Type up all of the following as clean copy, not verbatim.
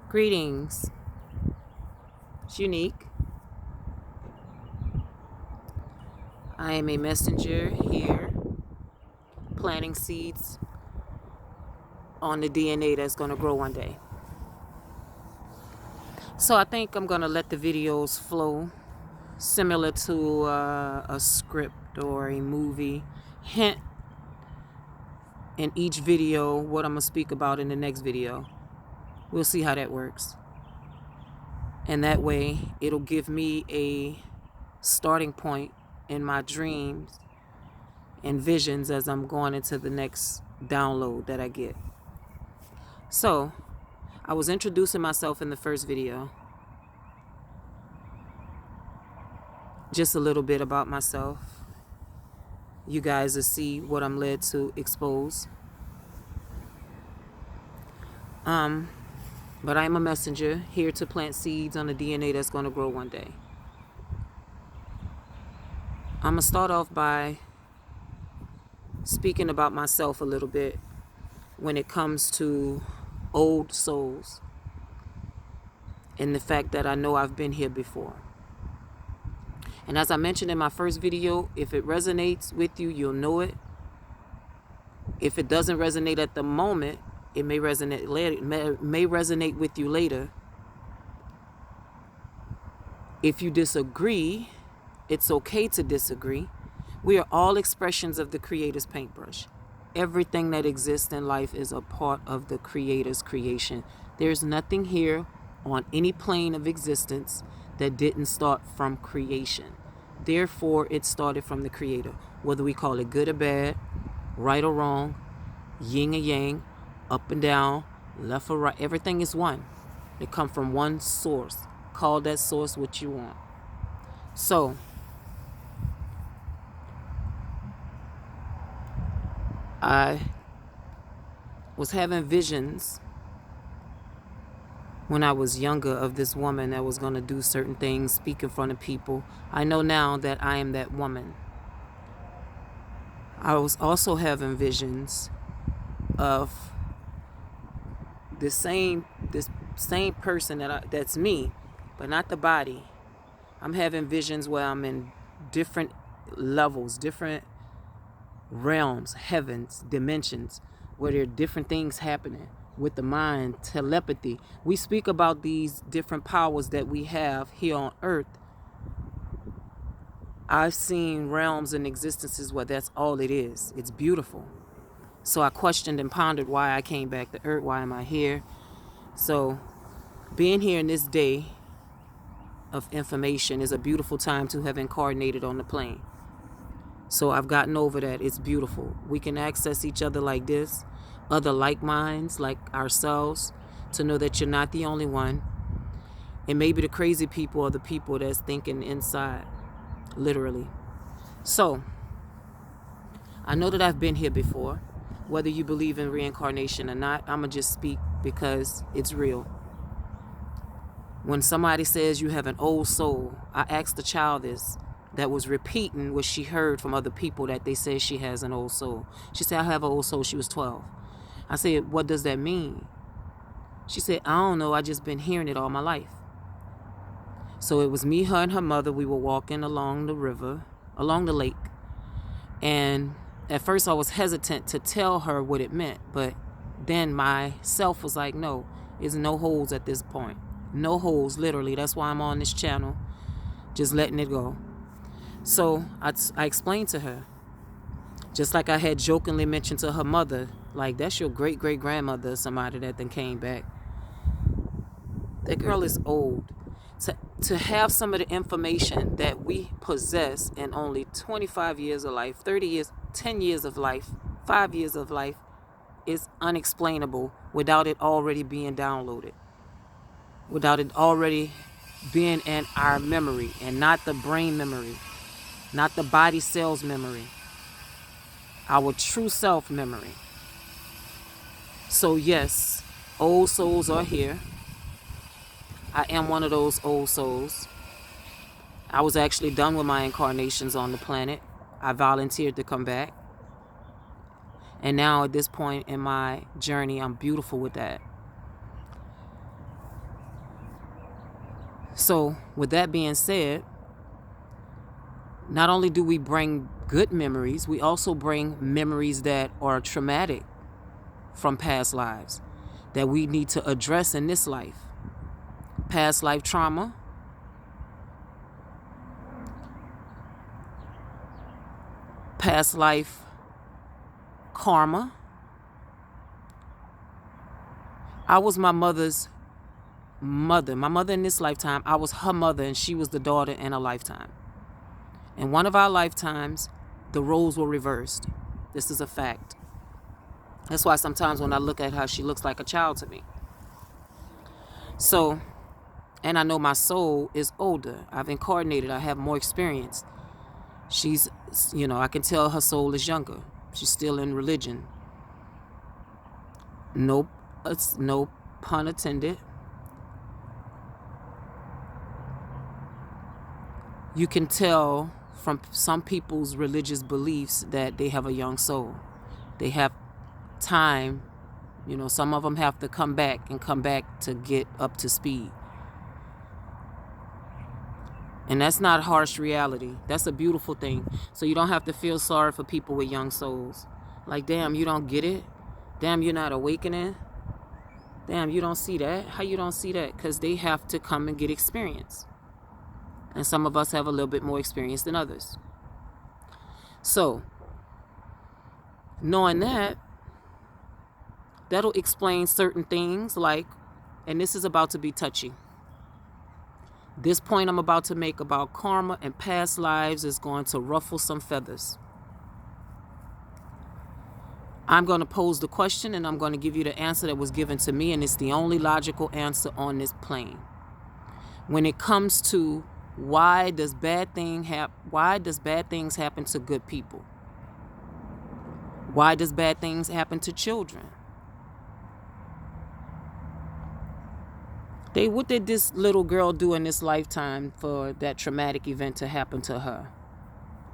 Greetings. It's Unique. I am a messenger here, planting seeds on the DNA that's going to grow one day. So I think I'm going to let the videos flow similar to a script or a movie. Hint in each video what I'm going to speak about in the next video. We'll see how that works. And that way it'll give me a starting point in my dreams and visions as I'm going into the next download that I get. So, I was introducing myself in the first video. Just a little bit about myself. You guys will see what I'm led to expose. But I'm a messenger here to plant seeds on the DNA that's going to grow one day. I'm going to start off by speaking about myself a little bit when it comes to old souls and the fact that I know I've been here before. And as I mentioned in my first video, if it resonates with you, you'll know it. If it doesn't resonate at the moment, it may resonate later, may resonate with you later. If you disagree, it's okay to disagree. We are all expressions of the Creator's paintbrush. Everything that exists in life is a part of the Creator's creation. There's nothing here on any plane of existence that didn't start from creation. Therefore, it started from the Creator. Whether we call it good or bad, right or wrong, yin or yang, up and down, left or right, everything is one. They come from one source. Call that source what you want. So, I was having visions when I was younger of this woman that was going to do certain things, speak in front of people. I know now that I am that woman. I was also having visions of this same person that's me, but not the body. I'm having visions where I'm in different levels, different realms, heavens, dimensions, where there are different things happening with the mind, telepathy. We speak about these different powers that we have here on earth. I've seen realms and existences where that's all it is. It's beautiful. So I questioned and pondered why I came back to earth. Why am I here? So being here in this day of information is a beautiful time to have incarnated on the plane. So I've gotten over that. It's beautiful. We can access each other like this, other like minds like ourselves, to know that you're not the only one. And maybe the crazy people are the people that's thinking inside, literally. So I know that I've been here before. Whether you believe in reincarnation or not, I'm going to just speak because it's real. When somebody says you have an old soul, I asked the child this that was repeating what she heard from other people, that they said she has an old soul. She said, I have an old soul. She was 12. I said, what does that mean? She said, I don't know. I just been hearing it all my life. So it was me, her, and her mother. We were walking along the river, along the lake. And at first I was hesitant to tell her what it meant. But then myself was like, no, there's no holes at this point. No holes, literally. That's why I'm on this channel, just letting it go. So I explained to her, just like I had jokingly mentioned to her mother, like, that's your great-great-grandmother, somebody that then came back. That girl is old. To have some of the information that we possess in only 25 years of life, 30 years, 10 years of life, 5 years of life, is unexplainable without it already being downloaded, without it already being in our memory, and not the brain memory, not the body cells memory, our true self memory. So yes, old souls are here. I am one of those old souls. I was actually done with my incarnations on the planet. I volunteered to come back. And now at this point in my journey, I'm beautiful with that. So with that being said, not only do we bring good memories, we also bring memories that are traumatic from past lives that we need to address in this life. Past life trauma, past life karma. I was my mother's mother. My mother in this lifetime, I was her mother, and she was the daughter in a lifetime. In one of our lifetimes, the roles were reversed. This is a fact. That's why sometimes when I look at her, she looks like a child to me. So, and I know my soul is older. I've incarnated. I have more experience. She's, I can tell her soul is younger. She's still in religion. No pun intended. You can tell from some people's religious beliefs that they have a young soul. They have time. Some of them have to come back to get up to speed. And that's not harsh reality. That's a beautiful thing. So you don't have to feel sorry for people with young souls. Like, damn, you don't get it? Damn, you're not awakening? Damn, you don't see that? How you don't see that? Because they have to come and get experience. And some of us have a little bit more experience than others. So, knowing that, that'll explain certain things like, and this is about to be touchy. This point I'm about to make about karma and past lives is going to ruffle some feathers. I'm going to pose the question and I'm going to give you the answer that was given to me, and it's the only logical answer on this plane. When it comes to why does bad things happen to good people? Why does bad things happen to children? What did this little girl do in this lifetime for that traumatic event to happen to her?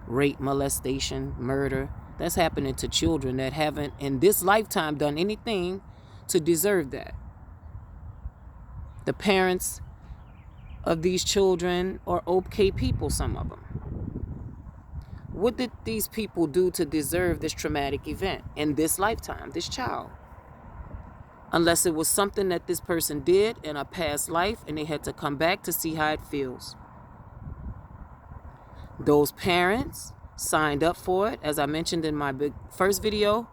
Rape, molestation, murder. That's happening to children that haven't in this lifetime done anything to deserve that. The parents of these children are okay people, some of them. What did these people do to deserve this traumatic event in this lifetime, this child? Unless it was something that this person did in a past life and they had to come back to see how it feels. Those parents signed up for it, as I mentioned in my first video.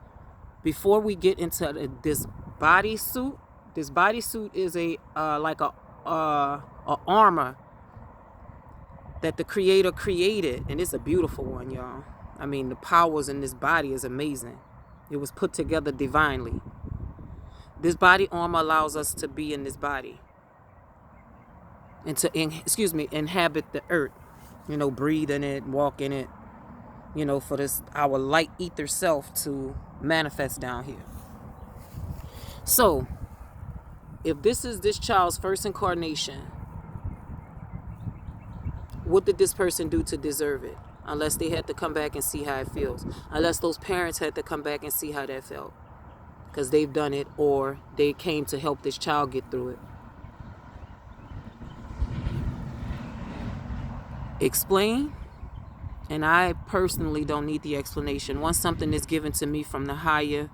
Before we get into this bodysuit, this bodysuit is like a armor that the creator created, and it's a beautiful one, y'all. I mean, the powers in this body is amazing. It was put together divinely. This body armor allows us to be in this body and to inhabit the earth, breathe in it, walk in it, for our light ether self to manifest down here. So if this is this child's first incarnation, what did this person do to deserve it? Unless they had to come back and see how it feels. Unless those parents had to come back and see how that felt. Because they've done it, or they came to help this child get through it. Explain. And I personally don't need the explanation. Once something is given to me from the higher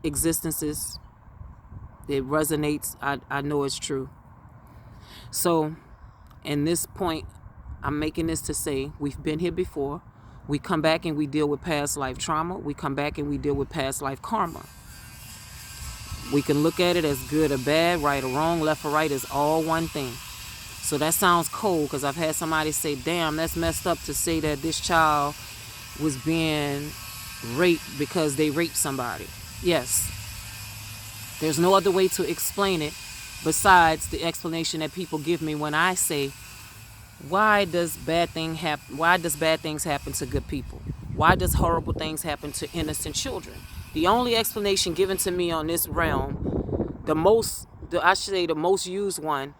existences, it resonates. I know it's true. So, in this point, I'm making this to say we've been here before. We come back and we deal with past life trauma. We come back and we deal with past life karma. We can look at it as good or bad, right or wrong, left or right is all one thing. So that sounds cold, because I've had somebody say, damn, that's messed up to say that this child was being raped because they raped somebody. Yes. There's no other way to explain it besides the explanation that people give me when I say, why does bad things happen to good people? Why does horrible things happen to innocent children? The only explanation given to me on this realm, the most used one,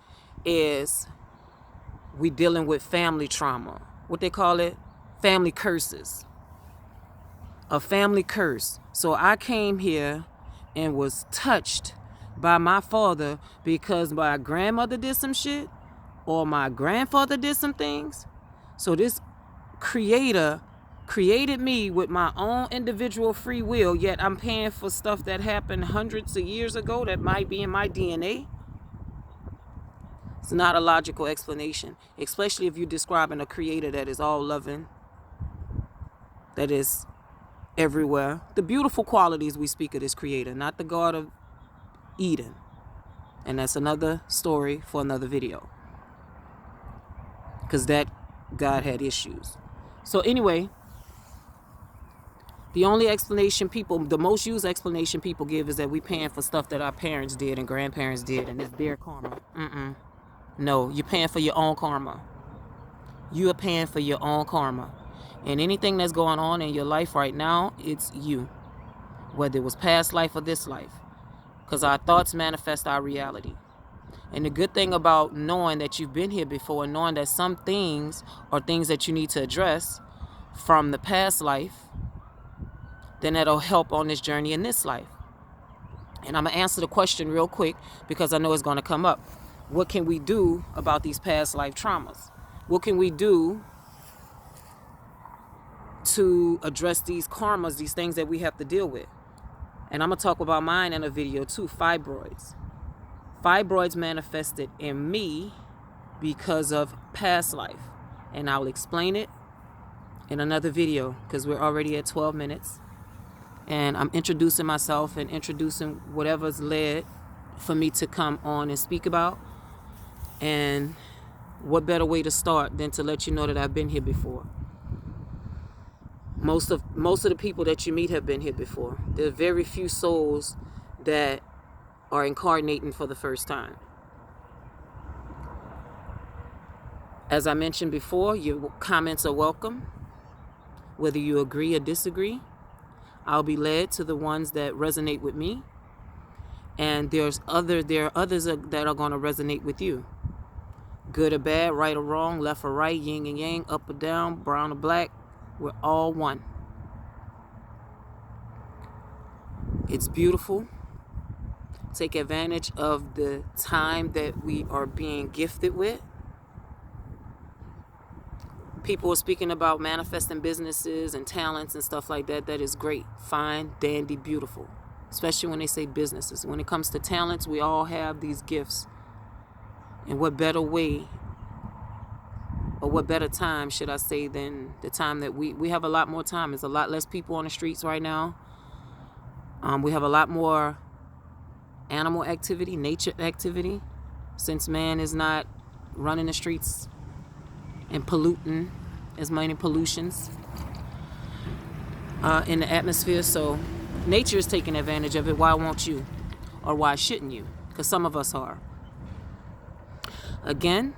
is we dealing with family trauma. What they call it? Family curses. A family curse. So I came here and was touched by my father because my grandmother did some shit or my grandfather did some things. So this creator created me with my own individual free will, yet I'm paying for stuff that happened hundreds of years ago that might be in my DNA. It's not a logical explanation, especially if you're describing a creator that is all loving, that is everywhere. The beautiful qualities we speak of this creator, not the God of Eden. And that's another story for another video, because that God had issues. So anyway, the only explanation the most used explanation people give is that we paying for stuff that our parents did and grandparents did, and it's their karma. No, you're paying for your own karma. You are paying for your own karma. And anything that's going on in your life right now, it's you. Whether it was past life or this life. Because our thoughts manifest our reality. And the good thing about knowing that you've been here before and knowing that some things are things that you need to address from the past life, then that'll help on this journey in this life. And I'm going to answer the question real quick because I know it's going to come up. What can we do about these past life traumas? What can we do to address these karmas, these things that we have to deal with? And I'm going to talk about mine in a video too, fibroids. Fibroids manifested in me because of past life. And I'll explain it in another video because we're already at 12 minutes. And I'm introducing myself and introducing whatever's led for me to come on and speak about. And what better way to start than to let you know that I've been here before. Most of the people that you meet have been here before. There are very few souls that are incarnating for the first time. As I mentioned before, your comments are welcome. Whether you agree or disagree, I'll be led to the ones that resonate with me. And there are others that are going to resonate with you. Good or bad, right or wrong, left or right, yin and yang, up or down, brown or black, we're all one. It's beautiful. Take advantage of the time that we are being gifted with. People are speaking about manifesting businesses and talents and stuff like that. That is great, fine, dandy, beautiful. Especially when they say businesses. When it comes to talents, we all have these gifts. And what better way, or what better time, should I say, than the time that we have a lot more time. There's a lot less people on the streets right now. We have a lot more animal activity, nature activity, since man is not running the streets and polluting as many pollutions in the atmosphere. So nature is taking advantage of it. Why won't you? Or why shouldn't you? Because some of us are. Again,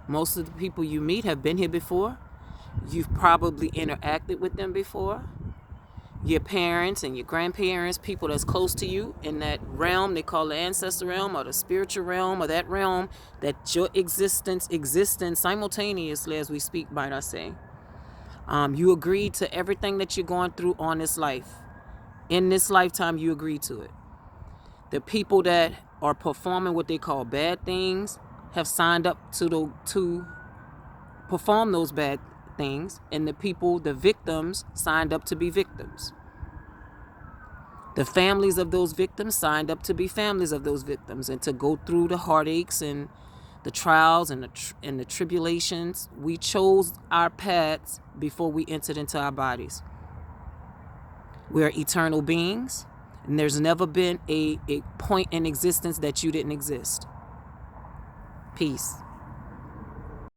most of the people you meet have been here before. You've probably interacted with them before. Your parents and your grandparents, people that's close to you in that realm they call the ancestor realm or the spiritual realm, or that realm that your existence simultaneously as we speak, might I say. You agreed to everything that you're going through on this life. In this lifetime, you agreed to it. The people that are performing what they call bad things have signed up to perform those bad things, and the victims signed up to be victims. The families of those victims signed up to be families of those victims and to go through the heartaches and the trials and the tribulations. We chose our paths before we entered into our bodies. We are eternal beings, and there's never been a point in existence that you didn't exist. Peace.